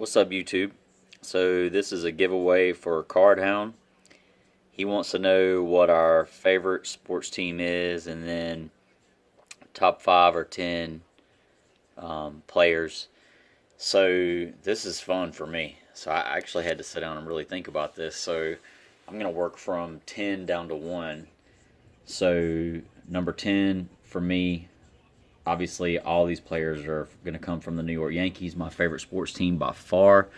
What's up, YouTube? So this is a giveaway for Hound. He wants to know what our favorite sports team is, and then top 5 or 10 players. So this is fun for me. So I actually had to sit down and really think about this. So I'm gonna work from 10 down to 1. So number 10 for me, obviously all these players are going to come from the New York Yankees, my favorite sports team by far.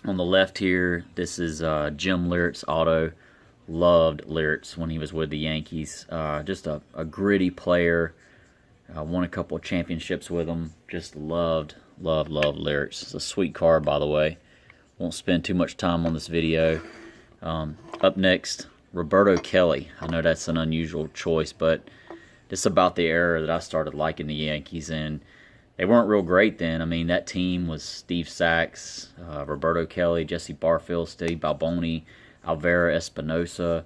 On the left here, this is Jim Leyritz auto. Loved Leyritz when he was with the Yankees. Just a gritty player. Won a couple of championships with him. Just loved Leyritz. It's a sweet card, by the way. Won't spend too much time on this video. Up next, Roberto Kelly. I know that's an unusual choice, but it's about the era that I started liking the Yankees, and they weren't real great then. I mean, that team was Steve Sax, Roberto Kelly, Jesse Barfield, Steve Balboni, Alvaro Espinosa.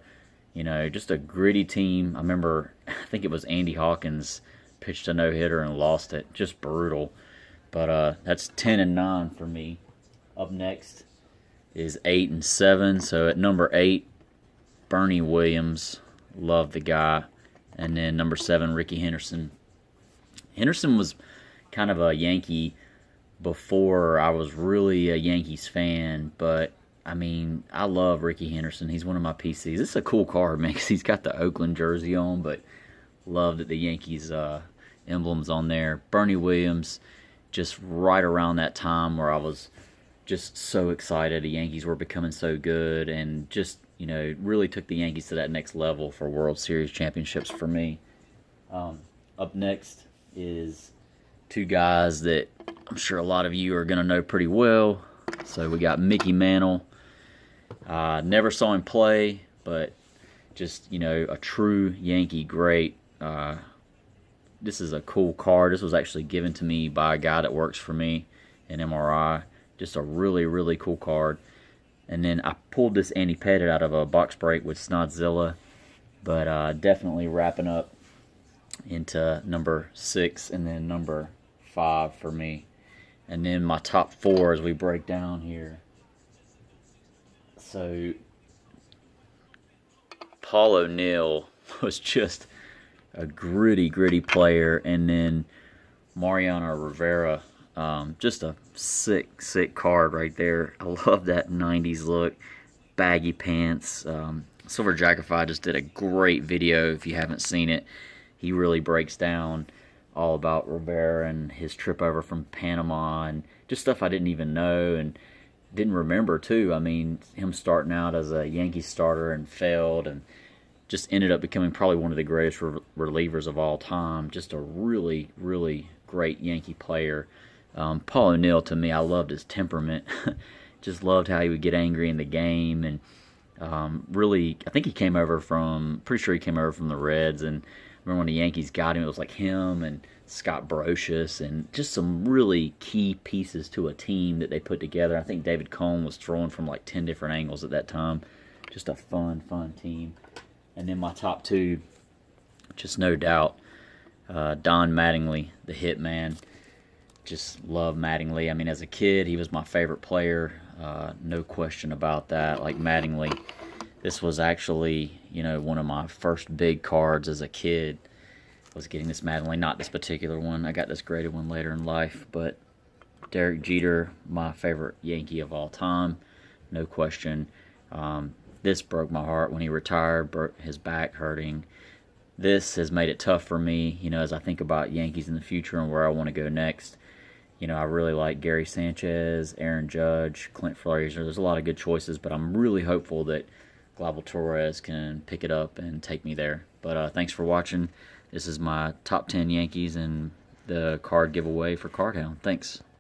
You know, just a gritty team. I remember, I think it was Andy Hawkins pitched a no-hitter and lost it. Just brutal. But that's 10 and 9 for me. Up next is 8 and 7. So at number 8, Bernie Williams. Love the guy. And then number 7, Ricky Henderson. Henderson was kind of a Yankee before I was really a Yankees fan, but I mean, I love Ricky Henderson. He's one of my PCs. This is a cool card, man, because he's got the Oakland jersey on, but love that the Yankees emblem's on there. Bernie Williams, just right around that time where I was just so excited. The Yankees were becoming so good, and just, you know, really took the Yankees to that next level for World Series championships for me. Up next is 2 guys that I'm sure a lot of you are going to know pretty well. So we got Mickey Mantle. Never saw him play, but just, you know, a true Yankee great. This is a cool card. This was actually given to me by a guy that works for me in MRI. Just a really, really cool card. And then I pulled this Andy Pettitte out of a box break with Snodzilla. But definitely wrapping up into number 6 and then number 5 for me. And then my top 4 as we break down here. So Paul O'Neill was just a gritty player. And then Mariano Rivera. Just a sick card right there. I love that 90s look. Baggy pants. Silver Jackify just did a great video. If you haven't seen it, he really breaks down all about Rivera and his trip over from Panama and just stuff I didn't even know and didn't remember too. I mean, him starting out as a Yankees starter and failed and just ended up becoming probably one of the greatest relievers of all time. Just a really great Yankee player. Paul O'Neill, to me, I loved his temperament. Just loved how he would get angry in the game. And really, I think he came over from, pretty sure he came over from the Reds. And I remember when the Yankees got him, it was like him and Scott Brocious and just some really key pieces to a team that they put together. I think David Cone was throwing from like 10 different angles at that time. Just a fun team. And then my top 2, just no doubt, Don Mattingly, the Hitman. Just love Mattingly. I mean, as a kid, he was my favorite player. No question about that. Like Mattingly, this was actually, you know, one of my first big cards as a kid. Was getting this Mattingly, not this particular one. I got this graded one later in life. But Derek Jeter, my favorite Yankee of all time. No question. This broke my heart when he retired. His back hurting. This has made it tough for me, you know, as I think about Yankees in the future and where I want to go next. You know, I really like Gary Sanchez, Aaron Judge, Clint Frazier. There's a lot of good choices, but I'm really hopeful that Gleyber Torres can pick it up and take me there. But thanks for watching. This is my top 10 Yankees and the card giveaway for Hound. Thanks.